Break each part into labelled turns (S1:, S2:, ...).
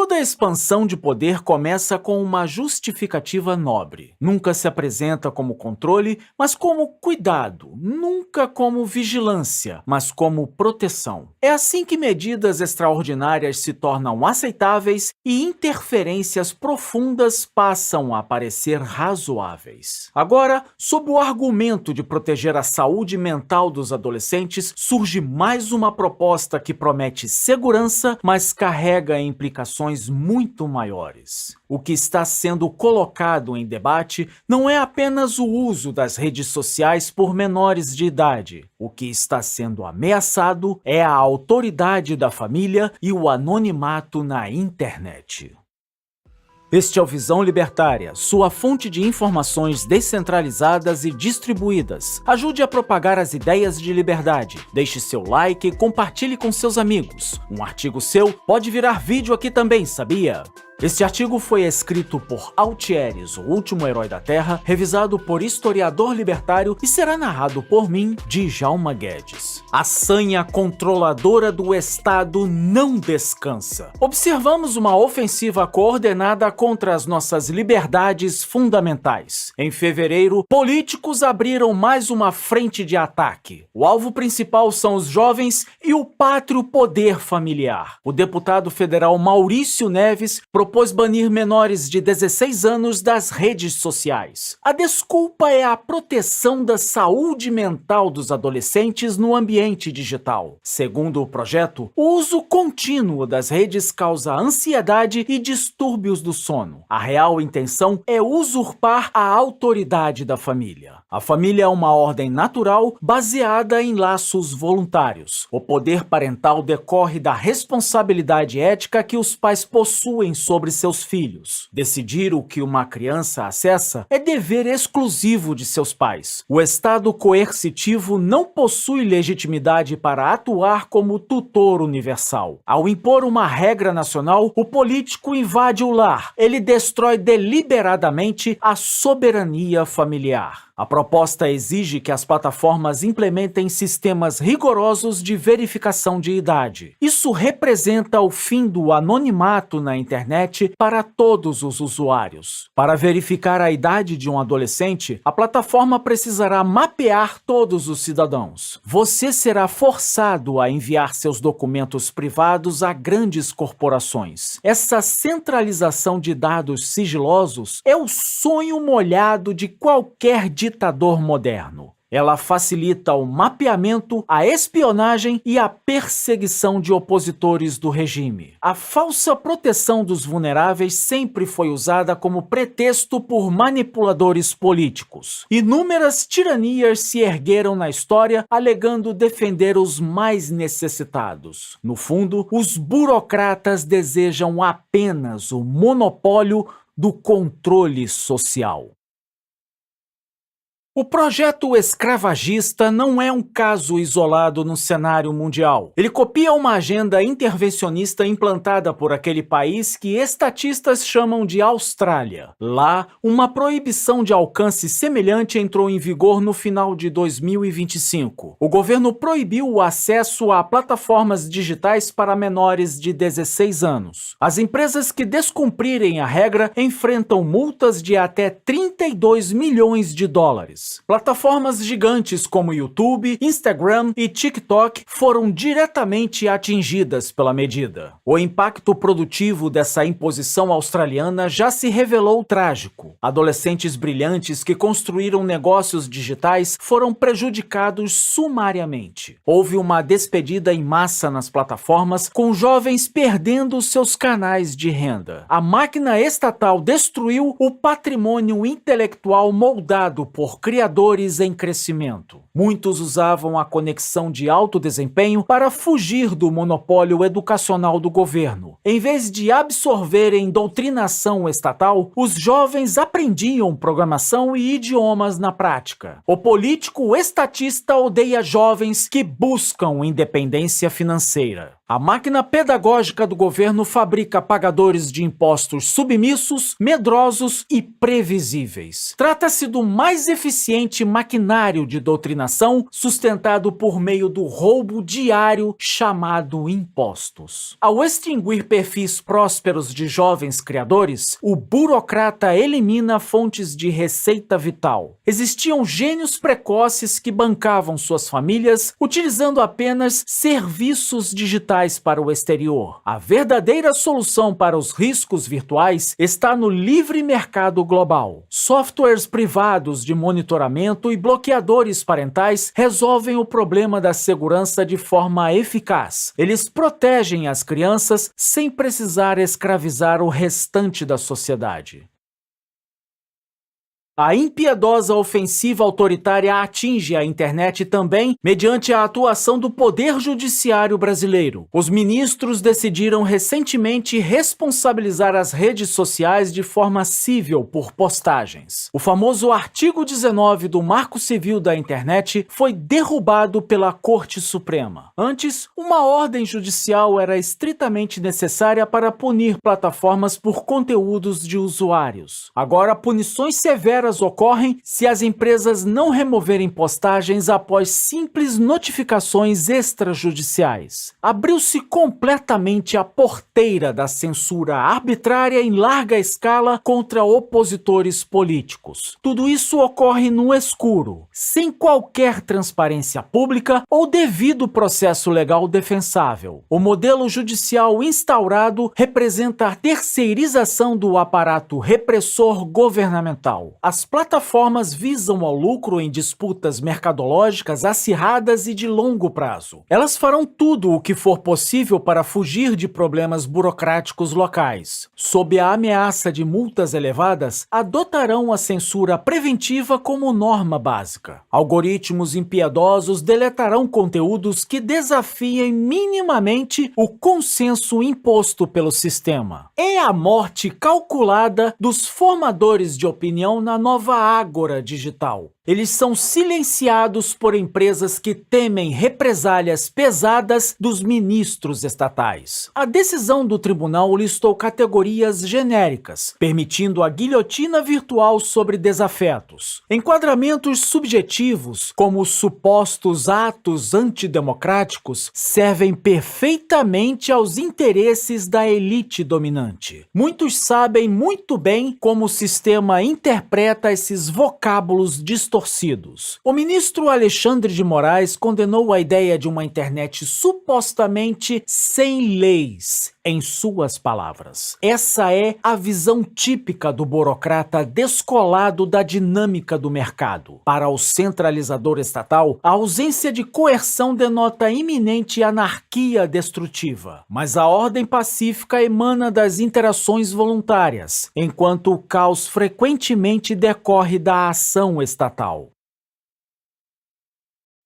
S1: Toda expansão de poder começa com uma justificativa nobre. Nunca se apresenta como controle, mas como cuidado. Nunca como vigilância, mas como proteção. É assim que medidas extraordinárias se tornam aceitáveis e interferências profundas passam a parecer razoáveis. Agora, sob o argumento de proteger a saúde mental dos adolescentes, surge mais uma proposta que promete segurança, mas carrega implicações muito maiores. O que está sendo colocado em debate não é apenas o uso das redes sociais por menores de idade. O que está sendo ameaçado é a autoridade da família e o anonimato na internet. Este é o Visão Libertária, sua fonte de informações descentralizadas e distribuídas. Ajude a propagar as ideias de liberdade. Deixe seu like e compartilhe com seus amigos. Um artigo seu pode virar vídeo aqui também, sabia? Este artigo foi escrito por Altieres, o último herói da Terra, revisado por historiador libertário e será narrado por mim, Djalma Guedes. A sanha controladora do Estado não descansa. Observamos uma ofensiva coordenada contra as nossas liberdades fundamentais. Em fevereiro, políticos abriram mais uma frente de ataque. O alvo principal são os jovens e o pátrio poder familiar. O deputado federal Maurício Neves propôs banir menores de 16 anos das redes sociais. A desculpa é a proteção da saúde mental dos adolescentes no ambiente digital. Segundo o projeto, o uso contínuo das redes causa ansiedade e distúrbios do sono. A real intenção é usurpar a autoridade da família. A família é uma ordem natural baseada em laços voluntários. O poder parental decorre da responsabilidade ética que os pais possuem sobre seus filhos. Decidir o que uma criança acessa é dever exclusivo de seus pais. O Estado coercitivo não possui legitimidade para atuar como tutor universal. Ao impor uma regra nacional, o político invade o lar. Ele destrói deliberadamente a soberania familiar. A proposta exige que as plataformas implementem sistemas rigorosos de verificação de idade. Isso representa o fim do anonimato na internet para todos os usuários. Para verificar a idade de um adolescente, a plataforma precisará mapear todos os cidadãos. Você será forçado a enviar seus documentos privados a grandes corporações. Essa centralização de dados sigilosos é o sonho molhado de qualquer ditador moderno. Ela facilita o mapeamento, a espionagem e a perseguição de opositores do regime. A falsa proteção dos vulneráveis sempre foi usada como pretexto por manipuladores políticos. Inúmeras tiranias se ergueram na história alegando defender os mais necessitados. No fundo, os burocratas desejam apenas o monopólio do controle social. O projeto escravagista não é um caso isolado no cenário mundial. Ele copia uma agenda intervencionista implantada por aquele país que estatistas chamam de Austrália. Lá, uma proibição de alcance semelhante entrou em vigor no final de 2025. O governo proibiu o acesso a plataformas digitais para menores de 16 anos. As empresas que descumprirem a regra enfrentam multas de até 32 milhões de dólares. Plataformas gigantes como YouTube, Instagram e TikTok foram diretamente atingidas pela medida. O impacto produtivo dessa imposição australiana já se revelou trágico. Adolescentes brilhantes que construíram negócios digitais foram prejudicados sumariamente. Houve uma despedida em massa nas plataformas, com jovens perdendo seus canais de renda. A máquina estatal destruiu o patrimônio intelectual moldado por criadores em crescimento. Muitos usavam a conexão de alto desempenho para fugir do monopólio educacional do governo. Em vez de absorverem doutrinação estatal, os jovens aprendiam programação e idiomas na prática. O político estatista odeia jovens que buscam independência financeira. A máquina pedagógica do governo fabrica pagadores de impostos submissos, medrosos e previsíveis. Trata-se do mais eficiente eficiente maquinário de doutrinação sustentado por meio do roubo diário chamado impostos. Ao extinguir perfis prósperos de jovens criadores, o burocrata elimina fontes de receita vital. Existiam gênios precoces que bancavam suas famílias utilizando apenas serviços digitais para o exterior. A verdadeira solução para os riscos virtuais está no livre mercado global. Softwares privados de monitoramento e bloqueadores parentais resolvem o problema da segurança de forma eficaz. Eles protegem as crianças sem precisar escravizar o restante da sociedade. A impiedosa ofensiva autoritária atinge a internet também mediante a atuação do Poder Judiciário brasileiro. Os ministros decidiram recentemente responsabilizar as redes sociais de forma cível por postagens. O famoso artigo 19 do Marco Civil da Internet foi derrubado pela Corte Suprema. Antes, uma ordem judicial era estritamente necessária para punir plataformas por conteúdos de usuários. Agora, punições severas ocorrem se as empresas não removerem postagens após simples notificações extrajudiciais. Abriu-se completamente a porteira da censura arbitrária em larga escala contra opositores políticos. Tudo isso ocorre no escuro, sem qualquer transparência pública ou devido processo legal defensável. O modelo judicial instaurado representa a terceirização do aparato repressor governamental. As plataformas visam ao lucro em disputas mercadológicas acirradas e de longo prazo. Elas farão tudo o que for possível para fugir de problemas burocráticos locais. Sob a ameaça de multas elevadas, adotarão a censura preventiva como norma básica. Algoritmos impiedosos deletarão conteúdos que desafiem minimamente o consenso imposto pelo sistema. É a morte calculada dos formadores de opinião na nova ágora digital. Eles são silenciados por empresas que temem represálias pesadas dos ministros estatais. A decisão do tribunal listou categorias genéricas, permitindo a guilhotina virtual sobre desafetos. Enquadramentos subjetivos, como os supostos atos antidemocráticos, servem perfeitamente aos interesses da elite dominante. Muitos sabem muito bem como o sistema interpreta esses vocábulos distorcidos. O ministro Alexandre de Moraes condenou a ideia de uma internet supostamente sem leis, em suas palavras. Essa é a visão típica do burocrata descolado da dinâmica do mercado. Para o centralizador estatal, a ausência de coerção denota iminente anarquia destrutiva, mas a ordem pacífica emana das interações voluntárias, enquanto o caos frequentemente decorre da ação estatal.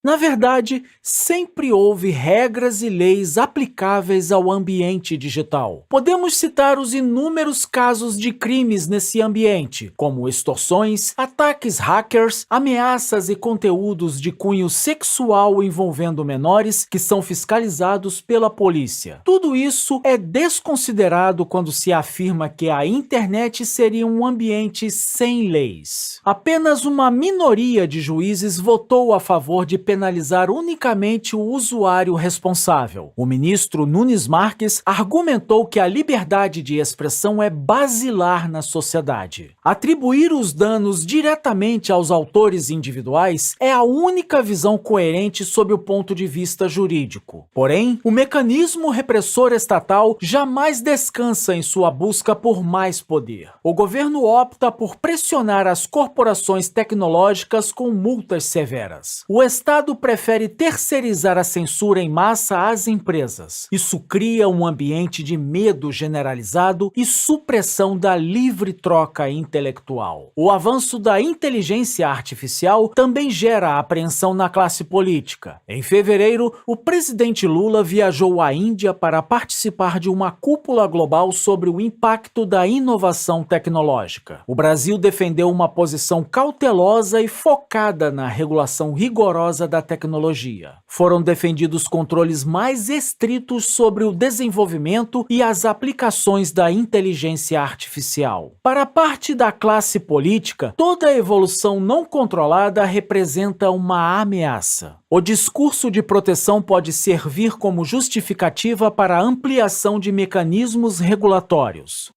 S1: Na verdade, sempre houve regras e leis aplicáveis ao ambiente digital. Podemos citar os inúmeros casos de crimes nesse ambiente, como extorsões, ataques hackers, ameaças e conteúdos de cunho sexual envolvendo menores que são fiscalizados pela polícia. Tudo isso é desconsiderado quando se afirma que a internet seria um ambiente sem leis. Apenas uma minoria de juízes votou a favor de penalizar unicamente o usuário responsável. O ministro Nunes Marques argumentou que a liberdade de expressão é basilar na sociedade. Atribuir os danos diretamente aos autores individuais é a única visão coerente sob o ponto de vista jurídico. Porém, o mecanismo repressor estatal jamais descansa em sua busca por mais poder. O governo opta por pressionar as corporações tecnológicas com multas severas. O Estado prefere terceirizar a censura em massa às empresas. Isso cria um ambiente de medo generalizado e supressão da livre troca intelectual. O avanço da inteligência artificial também gera apreensão na classe política. Em fevereiro, o presidente Lula viajou à Índia para participar de uma cúpula global sobre o impacto da inovação tecnológica. O Brasil defendeu uma posição cautelosa e focada na regulação rigorosa defesa da tecnologia. Foram defendidos controles mais estritos sobre o desenvolvimento e as aplicações da inteligência artificial. Para parte da classe política, toda evolução não controlada representa uma ameaça. O discurso de proteção pode servir como justificativa para a ampliação de mecanismos regulatórios.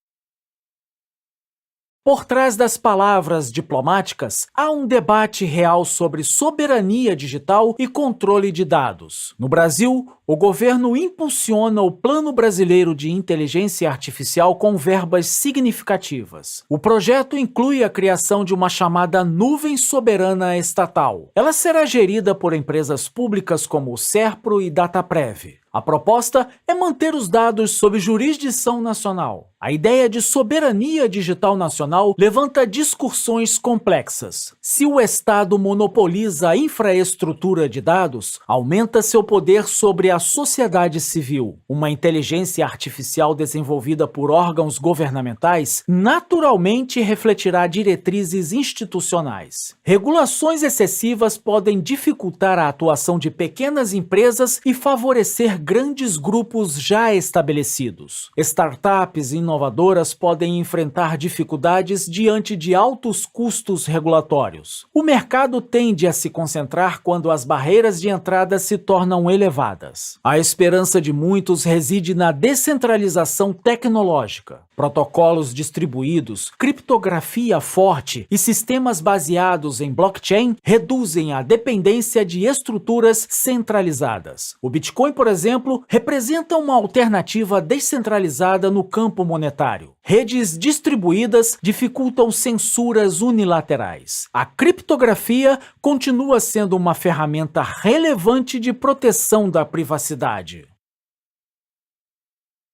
S1: Por trás das palavras diplomáticas, há um debate real sobre soberania digital e controle de dados. No Brasil, o governo impulsiona o Plano Brasileiro de Inteligência Artificial com verbas significativas. O projeto inclui a criação de uma chamada nuvem soberana estatal. Ela será gerida por empresas públicas como o Serpro e Dataprev. A proposta é manter os dados sob jurisdição nacional. A ideia de soberania digital nacional levanta discussões complexas. Se o Estado monopoliza a infraestrutura de dados, aumenta seu poder sobre a sociedade civil. Uma inteligência artificial desenvolvida por órgãos governamentais naturalmente refletirá diretrizes institucionais. Regulações excessivas podem dificultar a atuação de pequenas empresas e favorecer grandes grupos já estabelecidos. Startups inovadoras podem enfrentar dificuldades diante de altos custos regulatórios. O mercado tende a se concentrar quando as barreiras de entrada se tornam elevadas. A esperança de muitos reside na descentralização tecnológica. Protocolos distribuídos, criptografia forte e sistemas baseados em blockchain reduzem a dependência de estruturas centralizadas. O Bitcoin, por exemplo, representa uma alternativa descentralizada no campo monetário. Redes distribuídas dificultam censuras unilaterais. A criptografia continua sendo uma ferramenta relevante de proteção da privacidade.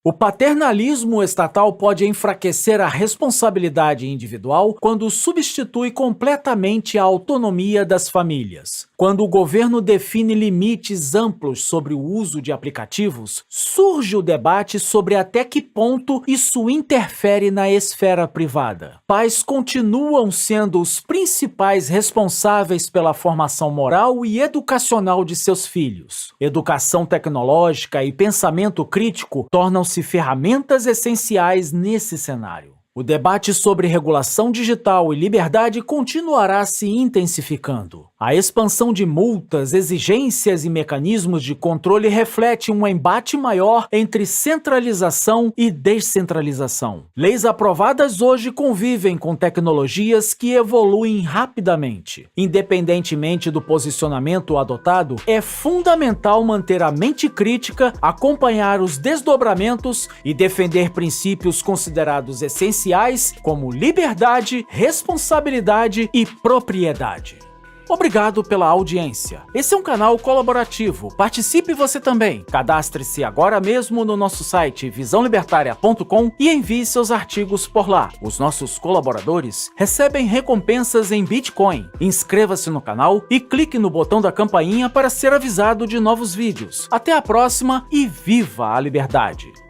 S1: O paternalismo estatal pode enfraquecer a responsabilidade individual quando substitui completamente a autonomia das famílias. Quando o governo define limites amplos sobre o uso de aplicativos, surge o debate sobre até que ponto isso interfere na esfera privada. Pais continuam sendo os principais responsáveis pela formação moral e educacional de seus filhos. Educação tecnológica e pensamento crítico tornam-se ferramentas essenciais nesse cenário. O debate sobre regulação digital e liberdade continuará se intensificando. A expansão de multas, exigências e mecanismos de controle reflete um embate maior entre centralização e descentralização. Leis aprovadas hoje convivem com tecnologias que evoluem rapidamente. Independentemente do posicionamento adotado, é fundamental manter a mente crítica, acompanhar os desdobramentos e defender princípios considerados essenciais como liberdade, responsabilidade e propriedade. Obrigado pela audiência. Esse é um canal colaborativo. Participe você também. Cadastre-se agora mesmo no nosso site visãolibertaria.com e envie seus artigos por lá. Os nossos colaboradores recebem recompensas em Bitcoin. Inscreva-se no canal e clique no botão da campainha para ser avisado de novos vídeos. Até a próxima e viva a liberdade!